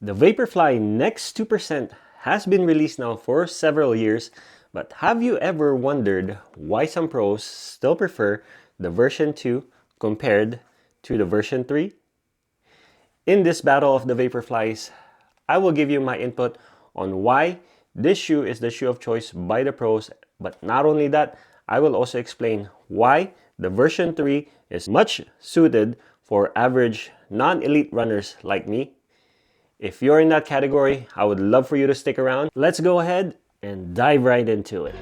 The Vaporfly Next 2% has been released now for several years, but have you ever wondered why some pros still prefer the version 2 compared to the version 3? In this battle of the Vaporflies, I will give you my input on why this shoe is the shoe of choice by the pros, but not only that, I will also explain why the version 3 is much suited for average non-elite runners like me. If you're in that category, I would love for you to stick around. Let's go ahead and dive right into it.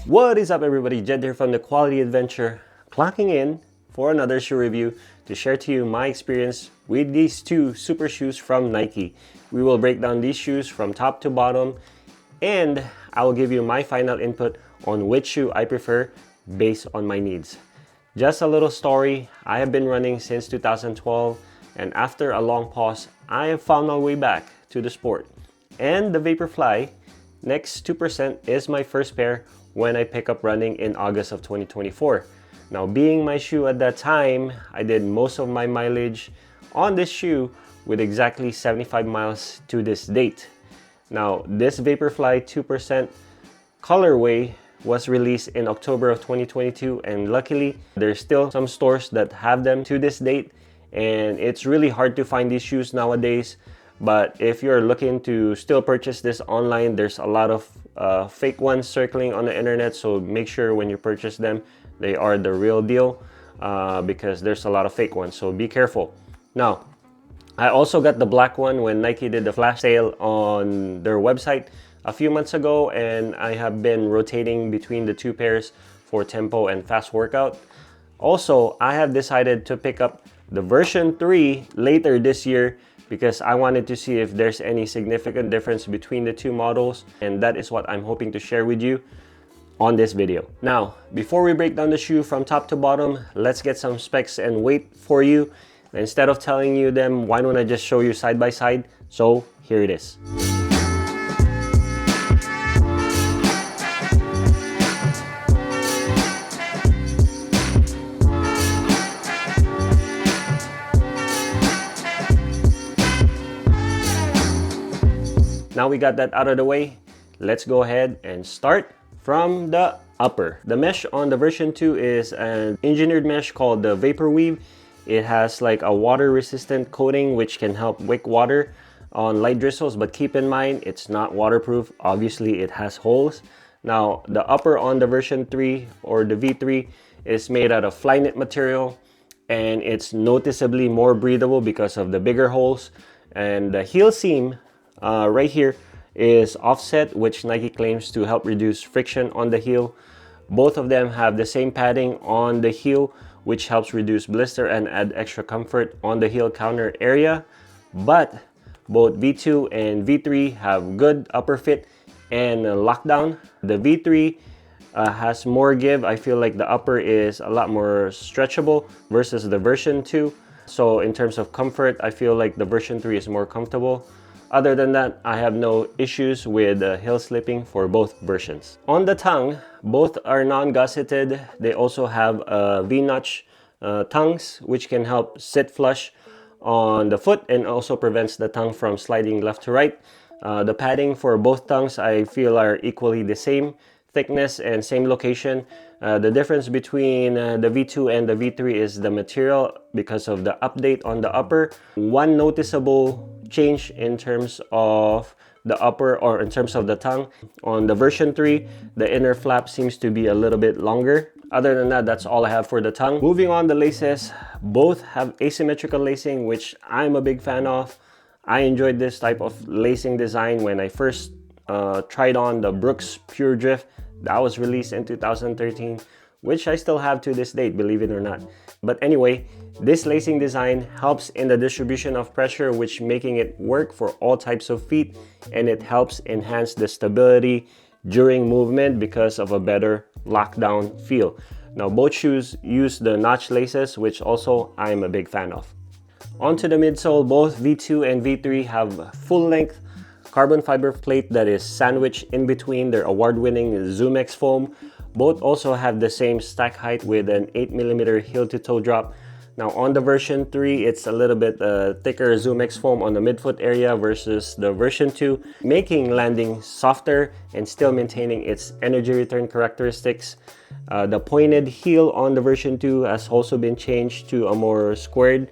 What is up, everybody? Jed here from the Quality Adventure, clocking in for another shoe review to share to you my experience with these two super shoes from Nike. We will break down these shoes from top to bottom, and I will give you my final input on which shoe I prefer based on my needs. Just a little story, I have been running since 2012, and after a long pause, I have found my way back to the sport. And the Vaporfly Next 2% is my first pair when I pick up running in August of 2024. Now, being my shoe at that time, I did most of my mileage on this shoe with exactly 75 miles to this date. Now, this Vaporfly 2% colorway was released in October of 2022, and luckily there's still some stores that have them to this date, and it's really hard to find these shoes nowadays. But if you're looking to still purchase this online, there's a lot of fake ones circling on the internet, so make sure when you purchase them they are the real deal, because there's a lot of fake ones, so be careful. Now, I also got the black one when Nike did the flash sale on their website a few months ago, and I have been rotating between the two pairs for tempo and fast workout. Also, I have decided to pick up the version 3 later this year because I wanted to see if there's any significant difference between the two models, and that is what I'm hoping to share with you on this video. Now, before we break down the shoe from top to bottom, let's get some specs and weight for you. Instead of telling you them, why don't I just show you side by side? So here it is. Now we got that out of the way, let's go ahead and start from the upper. The mesh on the version 2 is an engineered mesh called the Vaporweave. It has like a water resistant coating which can help wick water on light drizzles, but keep in mind it's not waterproof. Obviously it has holes. Now the upper on the version 3 or the V3 is made out of Flyknit material, and it's noticeably more breathable because of the bigger holes. And the heel seam right here is offset, which Nike claims to help reduce friction on the heel. Both of them have the same padding on the heel, which helps reduce blister and add extra comfort on the heel counter area. But both V2 and V3 have good upper fit and lockdown. The V3 has more give. I feel like the upper is a lot more stretchable versus the version 2. So in terms of comfort, I feel like the version 3 is more comfortable. Other than that, I have no issues with heel slipping for both versions. On the tongue, both are non-gusseted. They also have V-notch tongues, which can help sit flush on the foot and also prevents the tongue from sliding left to right. The padding for both tongues I feel are equally the same thickness and same location. The difference between the V2 and the V3 is the material because of the update on the upper. One noticeable change in terms of the upper, or in terms of the tongue, on the version 3, the inner flap seems to be a little bit longer. Other than that, that's all I have for the tongue. Moving on, the laces, both have asymmetrical lacing, which I'm a big fan of. I enjoyed this type of lacing design when I first tried on the Brooks Pure Drift that was released in 2013, which I still have to this date, believe it or not. But anyway, this lacing design helps in the distribution of pressure, which making it work for all types of feet, and it helps enhance the stability during movement because of a better lockdown feel. Now both shoes use the notch laces, which also I'm a big fan of. Onto the midsole, both V2 and V3 have full length carbon fiber plate that is sandwiched in between their award-winning ZoomX foam. Both also have the same stack height with an 8mm heel-to-toe drop. Now on the version 3, it's a little bit thicker ZoomX foam on the midfoot area versus the version 2, making landing softer and still maintaining its energy return characteristics. The pointed heel on the version 2 has also been changed to a more squared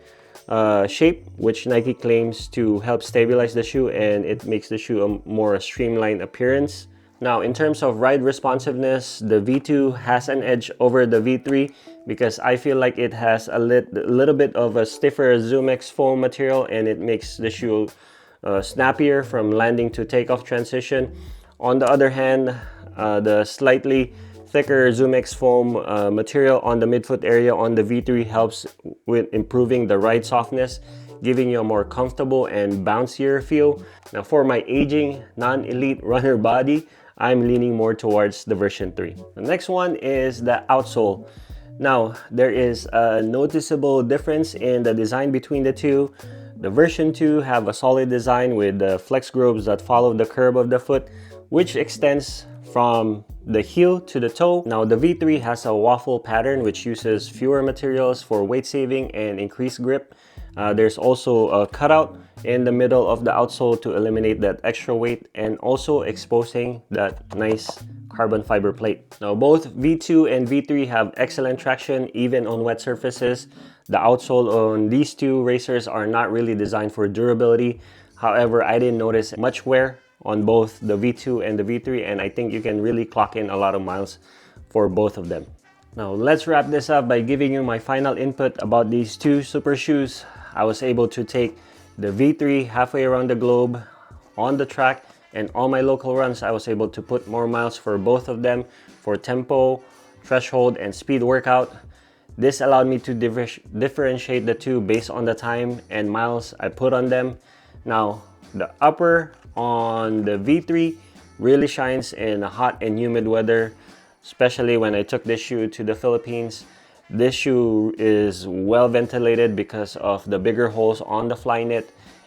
shape, which Nike claims to help stabilize the shoe, and it makes the shoe a more streamlined appearance. Now, in terms of ride responsiveness, the V2 has an edge over the V3 because I feel like it has a little bit of a stiffer ZoomX foam material, and it makes the shoe snappier from landing to takeoff transition. On the other hand, the slightly thicker ZoomX foam material on the midfoot area on the V3 helps with improving the ride softness, giving you a more comfortable and bouncier feel. Now, for my aging non-elite runner body, I'm leaning more towards the version 3. The next one is the outsole. Now, there is a noticeable difference in the design between the two. The version 2 have a solid design with the flex grooves that follow the curve of the foot, which extends from the heel to the toe. Now, the V3 has a waffle pattern which uses fewer materials for weight saving and increased grip. There's also a cutout in the middle of the outsole to eliminate that extra weight and also exposing that nice carbon fiber plate. Now, both V2 and V3 have excellent traction even on wet surfaces. The outsole on these two racers are not really designed for durability. However, I didn't notice much wear on both the V2 and the V3, and I think you can really clock in a lot of miles for both of them. Now, let's wrap this up by giving you my final input about these two super shoes. I was able to take the V3 halfway around the globe on the track, and on my local runs I was able to put more miles for both of them for tempo, threshold, and speed workout. This allowed me to differentiate the two based on the time and miles I put on them. Now, the upper on the V3 really shines in hot and humid weather, especially when I took this shoe to the Philippines. This shoe is well ventilated because of the bigger holes on the Flyknit,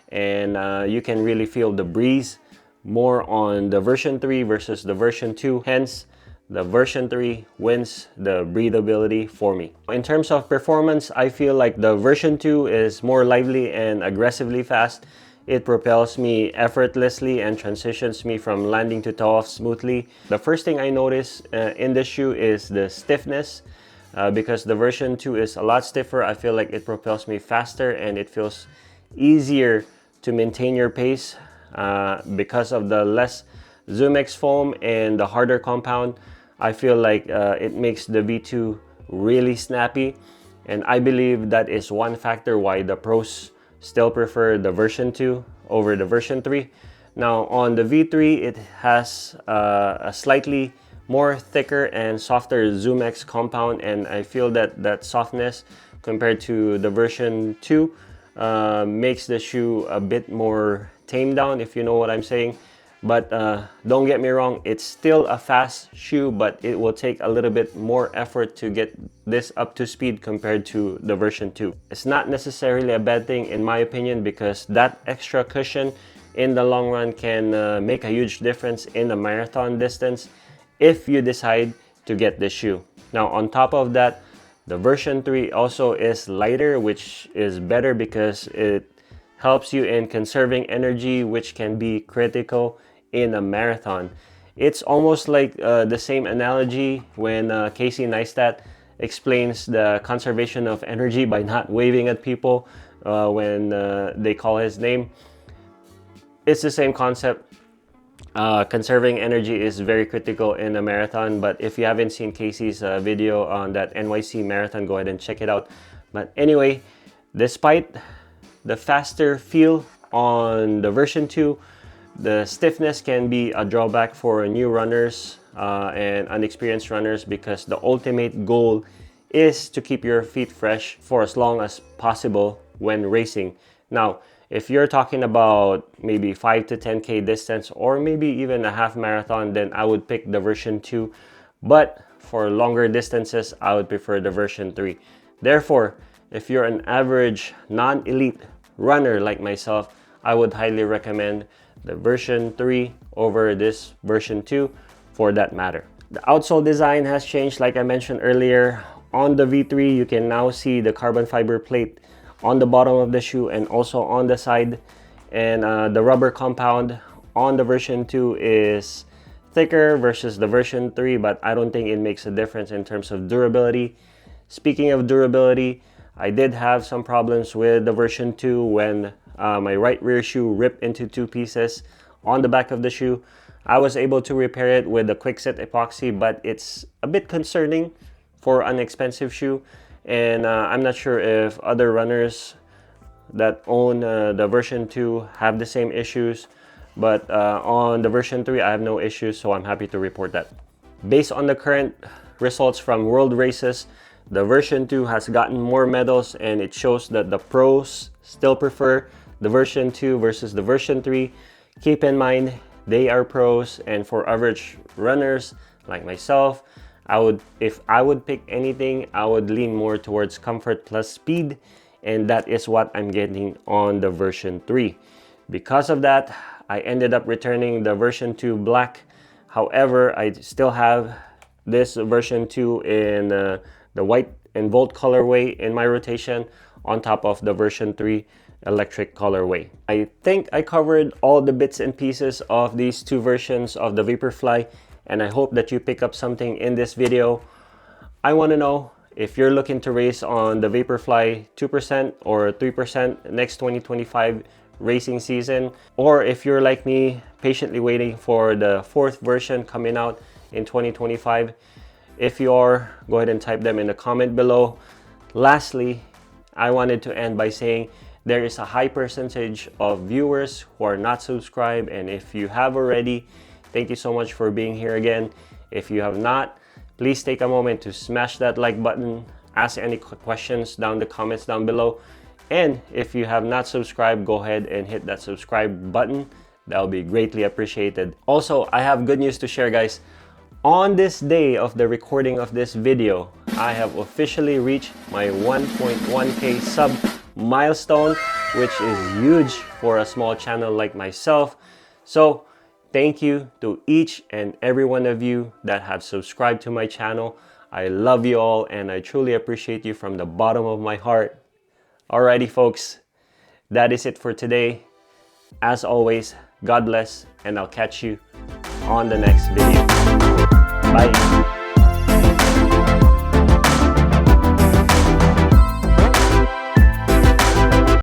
and you can really feel the breeze more on the version 3 versus the version 2. Hence, the version 3 wins the breathability for me. In terms of performance, I feel like the version 2 is more lively and aggressively fast. It propels me effortlessly and transitions me from landing to toe off smoothly. The first thing I notice in this shoe is the stiffness. Because the version 2 is a lot stiffer, I feel like it propels me faster and it feels easier to maintain your pace because of the less ZoomX foam and the harder compound. I feel like it makes the V2 really snappy, and I believe that is one factor why the pros still prefer the version 2 over the version 3. Now, on the V3, it has a slightly more thicker and softer ZoomX compound, and I feel that that softness compared to the version 2 makes the shoe a bit more tamed down, if you know what I'm saying. But don't get me wrong, it's still a fast shoe, but it will take a little bit more effort to get this up to speed compared to the version 2. It's not necessarily a bad thing in my opinion, because that extra cushion in the long run can make a huge difference in a marathon distance if you decide to get this shoe. Now, on top of that, the version 3 also is lighter, which is better because it helps you in conserving energy, which can be critical in a marathon. It's almost like the same analogy when Casey Neistat explains the conservation of energy by not waving at people when they call his name. It's the same concept. Conserving energy is very critical in a marathon, but if you haven't seen Casey's video on that NYC marathon, go ahead and check it out. But anyway, despite the faster feel on the version 2, the stiffness can be a drawback for new runners and unexperienced runners, because the ultimate goal is to keep your feet fresh for as long as possible when racing. Now, if you're talking about maybe 5 to 10K distance, or maybe even a half marathon, then I would pick the version 2. But for longer distances, I would prefer the version 3. Therefore, if you're an average non-elite runner like myself, I would highly recommend the version 3 over this version 2 for that matter. The outsole design has changed, like I mentioned earlier. On the V3, you can now see the carbon fiber plate on the bottom of the shoe and also on the side. And the rubber compound on the version 2 is thicker versus the version 3, but I don't think it makes a difference in terms of durability. Speaking of durability, I did have some problems with the version 2 when my right rear shoe ripped into 2 pieces on the back of the shoe. I was able to repair it with the quick-set epoxy, but it's a bit concerning for an expensive shoe. And I'm not sure if other runners that own the version 2 have the same issues. But on the version 3, I have no issues, so I'm happy to report that. Based on the current results from world races, the version 2 has gotten more medals, and it shows that the pros still prefer the version 2 versus the version 3. Keep in mind, they are pros, and for average runners like myself, if I would pick anything, I would lean more towards comfort plus speed, and that is what I'm getting on the version 3. Because of that, I ended up returning the version 2 black. However, I still have this version 2 in the white and Volt colorway in my rotation on top of the version 3 electric colorway. I think I covered all the bits and pieces of these two versions of the Vaporfly, and I hope that you pick up something in this video. I want to know if you're looking to race on the Vaporfly 2% or 3% next 2025 racing season, or if you're like me, patiently waiting for the 4th version coming out in 2025. If you are, go ahead and type them in the comment below. Lastly, I wanted to end by saying there is a high percentage of viewers who are not subscribed, and if you have already, thank you so much for being here again. If you have not, please take a moment to smash that like button, ask any questions down the comments down below, and if you have not subscribed, go ahead and hit that subscribe button. That will be greatly appreciated. Also, I have good news to share, guys. On this day of the recording of this video, I have officially reached my 1.1k sub milestone, which is huge for a small channel like myself. So thank you to each and every one of you that have subscribed to my channel. I love you all, and I truly appreciate you from the bottom of my heart. Alrighty folks, that is it for today. As always, God bless, and I'll catch you on the next video. Bye.